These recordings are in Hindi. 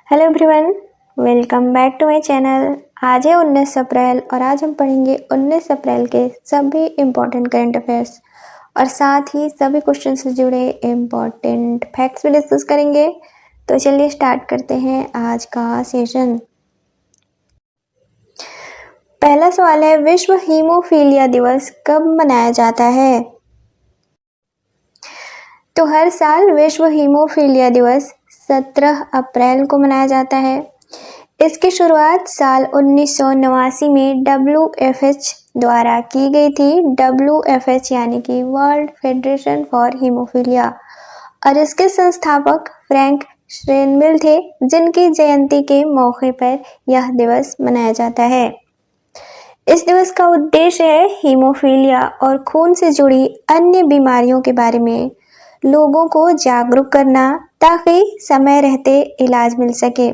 Hello everyone, welcome back to my channel. आज है 19 अप्रैल और आज हम पढ़ेंगे 19 अप्रैल के सभी इम्पॉर्टेंट करंट अफेयर्स और साथ ही सभी क्वेश्चन से जुड़े इम्पॉर्टेंट फैक्ट्स भी डिस्कस करेंगे। तो चलिए स्टार्ट करते हैं आज का सेशन। पहला सवाल है, विश्व हीमोफीलिया दिवस कब मनाया जाता है? तो हर साल विश्व हीमोफीलिया दिवस 17 अप्रैल को मनाया जाता है। इसकी शुरुआत साल 1989 में WFH द्वारा की गई थी। WFH यानी कि वर्ल्ड फेडरेशन फॉर हीमोफीलिया, और इसके संस्थापक फ्रैंक श्रेनबिल थे, जिनकी जयंती के मौके पर यह दिवस मनाया जाता है। इस दिवस का उद्देश्य है हीमोफीलिया और खून से जुड़ी अन्य बीमारियों के बारे में लोगों को जागरूक करना, ताकि समय रहते इलाज मिल सके।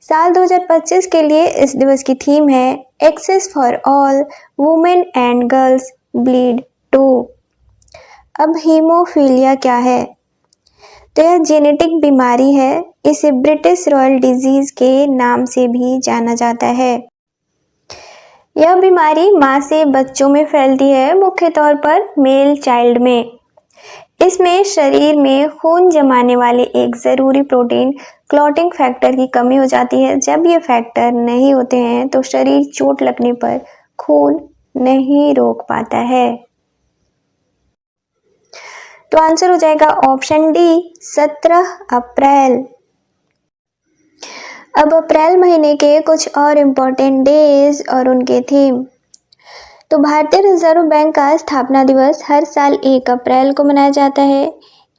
साल 2025 के लिए इस दिवस की थीम है access for all, women and girls bleed too. अब हीमोफीलिया क्या है? तो यह जेनेटिक बीमारी है। इसे ब्रिटिश रॉयल डिजीज के नाम से भी जाना जाता है। यह बीमारी मां से बच्चों में फैलती है, मुख्य तौर पर मेल चाइल्ड में। इसमें शरीर में खून जमाने वाले एक ज़रूरी प्रोटीन क्लॉटिंग फैक्टर की कमी हो जाती है। जब ये फैक्टर नहीं होते हैं तो शरीर चोट लगने पर खून नहीं रोक पाता है। तो आंसर हो जाएगा ऑप्शन डी, 17 अप्रैल। अब अप्रैल महीने के कुछ और इम्पोर्टेंट डेज और उनके थीम। तो भारतीय रिजर्व बैंक का स्थापना दिवस हर साल 1 अप्रैल को मनाया जाता है।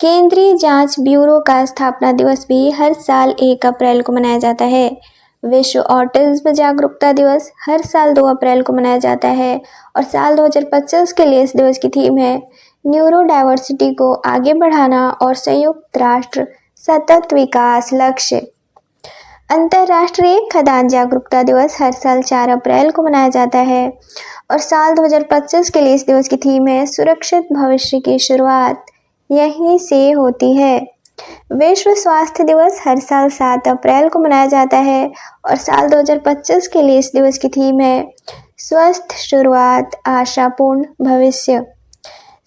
केंद्रीय जांच ब्यूरो का स्थापना दिवस भी हर साल 1 अप्रैल को मनाया जाता है। विश्व ऑटिज्म जागरूकता दिवस हर साल 2 अप्रैल को मनाया जाता है। और साल 2025 के लिए इस दिवस की थीम है न्यूरो डाइवर्सिटी को आगे बढ़ाना और संयुक्त राष्ट्र सतत विकास लक्ष्य। अंतर्राष्ट्रीय खदान जागरूकता दिवस हर साल 4 अप्रैल को मनाया जाता है। और साल 2025 के लिए इस दिवस की थीम है सुरक्षित भविष्य की शुरुआत यहीं से होती है। विश्व स्वास्थ्य दिवस हर साल 7 अप्रैल को मनाया जाता है। और साल 2025 के लिए इस दिवस की थीम है स्वस्थ शुरुआत आशापूर्ण भविष्य।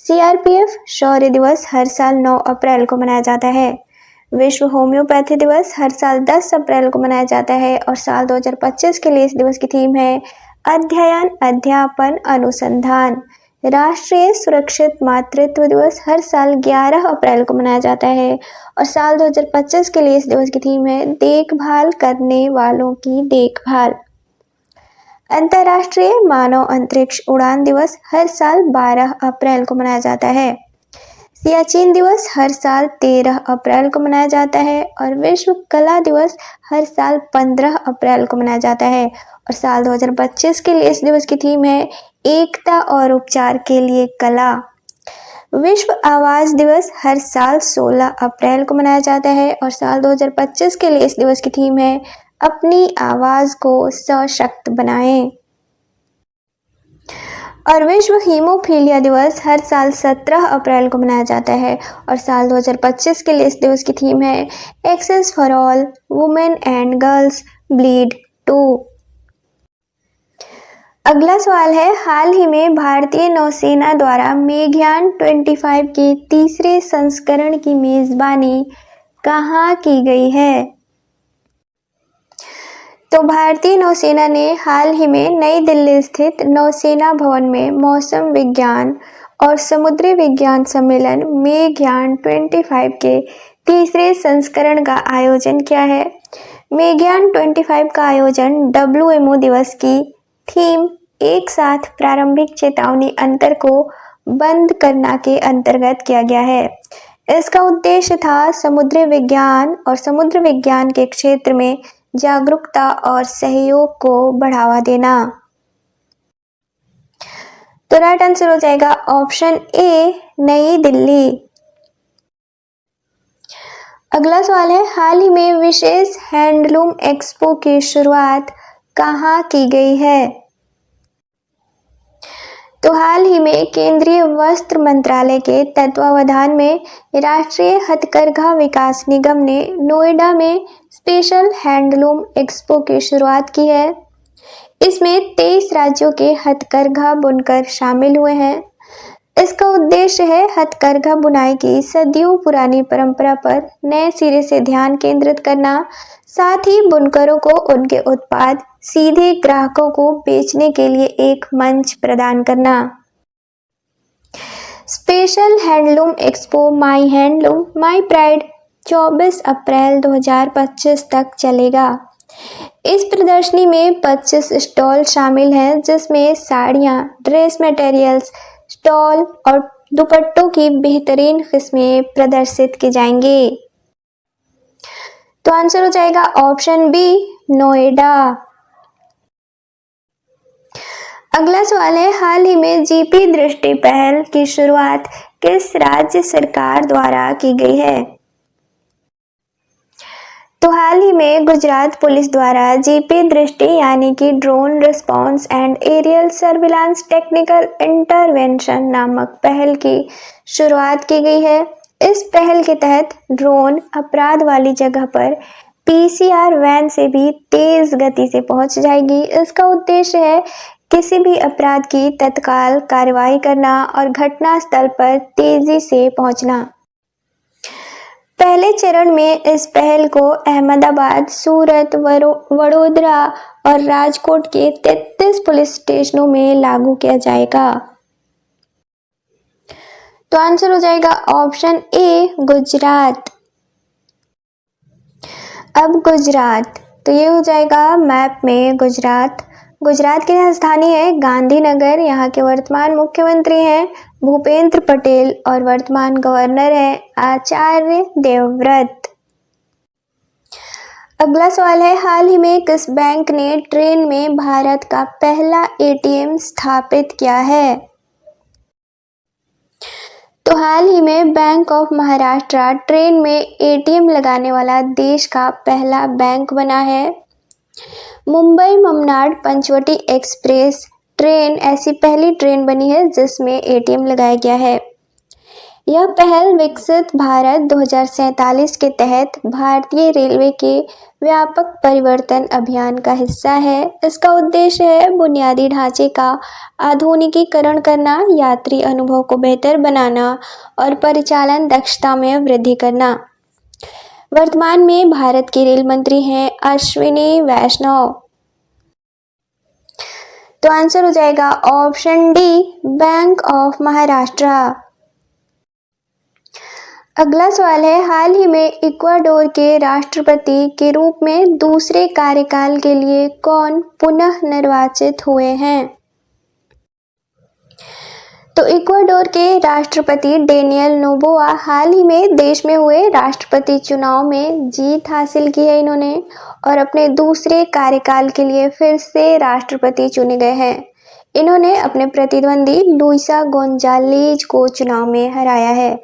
CRPF शौर्य दिवस हर साल 9 अप्रैल को मनाया जाता है। विश्व होम्योपैथी दिवस हर साल 10 अप्रैल को मनाया जाता है। और साल 2025 के लिए इस दिवस की थीम है अध्ययन अध्यापन अनुसंधान। राष्ट्रीय सुरक्षित मातृत्व दिवस हर साल 11 अप्रैल को मनाया जाता है। और साल 2025 के लिए इस दिवस की थीम है देखभाल करने वालों की देखभाल। अंतर्राष्ट्रीय मानव अंतरिक्ष उड़ान दिवस हर साल 12 अप्रैल को मनाया जाता है। सियाचिन दिवस हर साल 13 अप्रैल को मनाया जाता है। और विश्व कला दिवस हर साल 15 अप्रैल को मनाया जाता है। और साल 2025 के लिए इस दिवस की थीम है एकता और उपचार के लिए कला। विश्व आवाज़ दिवस हर साल 16 अप्रैल को मनाया जाता है। और साल 2025 के लिए इस दिवस की थीम है अपनी आवाज़ को सशक्त बनाएं। और विश्व हीमोफीलिया दिवस हर साल 17 अप्रैल को मनाया जाता है। और साल 2025 के लिए इस दिवस की थीम है access for all, women and girls bleed too. अगला सवाल है, हाल ही में भारतीय नौसेना द्वारा मेघयान 25 के तीसरे संस्करण की मेजबानी कहाँ की गई है? तो भारतीय नौसेना ने हाल ही में नई दिल्ली स्थित नौसेना भवन में मौसम विज्ञान और समुद्री विज्ञान सम्मेलन मेघयान 25 के तीसरे संस्करण का आयोजन किया है। मेघयान 25 का आयोजन WMO दिवस की थीम एक साथ प्रारंभिक चेतावनी अंतर को बंद करना के अंतर्गत किया गया है। इसका उद्देश्य था समुद्री विज्ञान और समुद्र विज्ञान के क्षेत्र में जागरूकता और सहयोग को बढ़ावा देना। तो राइट आंसर हो जाएगा ऑप्शन ए, नई दिल्ली। अगला सवाल है, हाल ही में विशेष हैंडलूम एक्सपो की शुरुआत कहाँ की गई है? तो हाल ही में केंद्रीय वस्त्र मंत्रालय के तत्वावधान में राष्ट्रीय हथकरघा विकास निगम ने नोएडा में स्पेशल हैंडलूम एक्सपो की शुरुआत की है। इसमें 23 राज्यों के हथकरघा बुनकर शामिल हुए हैं। इसका उद्देश्य है हथकरघा बुनाई की सदियों पुरानी परंपरा पर नए सिरे से ध्यान केंद्रित करना, साथ ही बुनकरों को उनके उत्पाद सीधे ग्राहकों को बेचने के लिए एक मंच प्रदान करना। Special handloom expo my handloom my pride 24 अप्रैल 2025 तक चलेगा। इस प्रदर्शनी में 25 स्टॉल शामिल हैं, जिसमें साड़ियाँ, ड्रेस मटेरियल्स, स्टॉल और दुपट्टों की बेहतरीन किस्में प्रदर्शित की जाएंगी। तो आंसर हो जाएगा ऑप्शन बी, नोएडा। अगला सवाल है, हाल ही में जीपी दृष्टि पहल की शुरुआत किस राज्य सरकार द्वारा की गई है? तो हाल ही में गुजरात पुलिस द्वारा जीपी दृष्टि यानी कि drone response and aerial surveillance technical intervention नामक पहल की शुरुआत की गई है। इस पहल के तहत ड्रोन अपराध वाली जगह पर पीसीआर वैन से भी तेज गति से पहुंच जाएगी। इसका उद्देश्य है किसी भी अपराध की तत्काल कार्रवाई करना और घटना स्थल पर तेजी से पहुंचना। पहले चरण में इस पहल को अहमदाबाद, सूरत, वडोदरा और राजकोट के 33 पुलिस स्टेशनों में लागू किया जाएगा। तो आंसर हो जाएगा ऑप्शन ए, गुजरात। अब गुजरात, तो ये हो जाएगा मैप में गुजरात। गुजरात की राजधानी है गांधीनगर। यहाँ के वर्तमान मुख्यमंत्री हैं भूपेंद्र पटेल और वर्तमान गवर्नर है आचार्य देवव्रत। अगला सवाल है, हाल ही में किस बैंक ने ट्रेन में भारत का पहला एटीएम स्थापित किया है? तो हाल ही में बैंक ऑफ महाराष्ट्र ट्रेन में एटीएम लगाने वाला देश का पहला बैंक बना है। मुंबई ममनाड पंचवटी एक्सप्रेस ट्रेन ऐसी पहली ट्रेन बनी है जिसमें एटीएम लगाया गया है। यह पहल विकसित भारत 2047 के तहत भारतीय रेलवे के व्यापक परिवर्तन अभियान का हिस्सा है। इसका उद्देश्य है बुनियादी ढांचे का आधुनिकीकरण करना, यात्री अनुभव को बेहतर बनाना और परिचालन दक्षता में वृद्धि करना। वर्तमान में भारत के रेल मंत्री हैं अश्विनी वैष्णव। तो आंसर हो जाएगा option D, bank of Maharashtra. अगला सवाल है, हाल ही में इक्वाडोर के राष्ट्रपति के रूप में दूसरे कार्यकाल के लिए कौन पुनः निर्वाचित हुए हैं? तो इक्वाडोर के राष्ट्रपति डेनियल नोबोआ हाल ही में देश में हुए राष्ट्रपति चुनाव में जीत हासिल की है इन्होंने, और अपने दूसरे कार्यकाल के लिए फिर से राष्ट्रपति चुने गए हैं। इन्होंने अपने प्रतिद्वंदी लुइसा गोंजालेज को चुनाव में हराया है।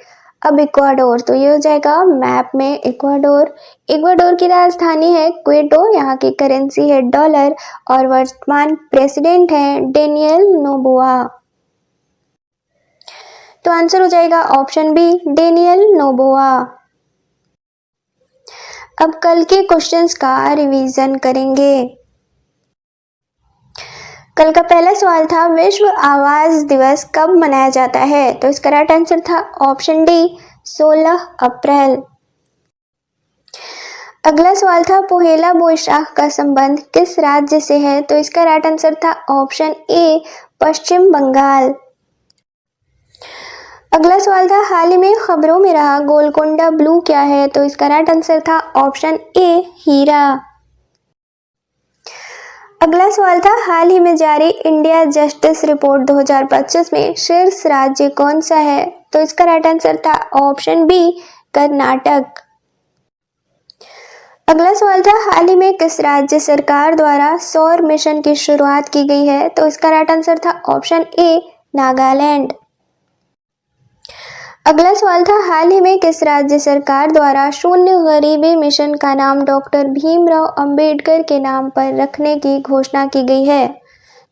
अब इक्वाडोर, तो ये हो जाएगा मैप में इक्वाडोर। इक्वाडोर की राजधानी है क्वेटो। यहाँ की करेंसी है डॉलर और वर्तमान प्रेसिडेंट हैं डेनियल नोबोआ। तो आंसर हो जाएगा ऑप्शन बी, डेनियल नोबोआ। अब कल के क्वेश्चंस का रिवीजन करेंगे। कल का पहला सवाल था विश्व आवाज दिवस कब मनाया जाता है? तो इसका राइट आंसर था ऑप्शन डी, 16 अप्रैल। अगला सवाल था पोहेला बोईशाख का संबंध किस राज्य से है? तो इसका राइट आंसर था ऑप्शन ए, पश्चिम बंगाल। अगला सवाल था हाल ही में खबरों में रहा गोलकोंडा ब्लू क्या है? तो इसका राइट आंसर था ऑप्शन ए, हीरा। अगला सवाल था हाल ही में जारी इंडिया जस्टिस रिपोर्ट 2025 में शीर्ष राज्य कौन सा है? तो इसका राइट आंसर था ऑप्शन बी, कर्नाटक। अगला सवाल था हाल ही में किस राज्य सरकार द्वारा सौर मिशन की शुरुआत की गई है? तो इसका राइट आंसर था ऑप्शन ए, नागालैंड। अगला सवाल था हाल ही में किस राज्य सरकार द्वारा शून्य गरीबी मिशन का नाम डॉक्टर भीमराव अंबेडकर के नाम पर रखने की घोषणा की गई है?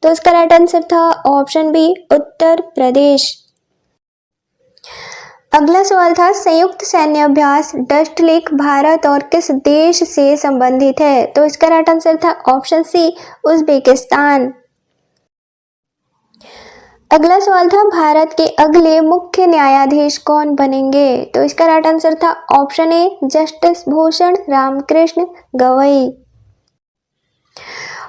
तो इसका राइट आंसर था ऑप्शन बी, उत्तर प्रदेश। अगला सवाल था संयुक्त सैन्य अभ्यास डस्ट लेक भारत और किस देश से संबंधित है? तो इसका राइट आंसर था ऑप्शन सी, उज्बेकिस्तान। अगला सवाल था भारत के अगले मुख्य न्यायाधीश कौन बनेंगे? तो इसका राइट आंसर था option A, justice Bhushan Ramkrishna Gavai.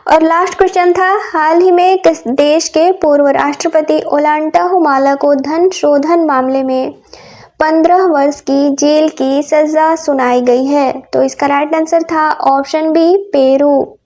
और लास्ट क्वेश्चन था हाल ही में किस देश के पूर्व राष्ट्रपति ओलांटा हुमाला को धन शोधन मामले में 15 वर्ष की जेल की सजा सुनाई गई है? तो इसका राइट आंसर था ऑप्शन बी, पेरू।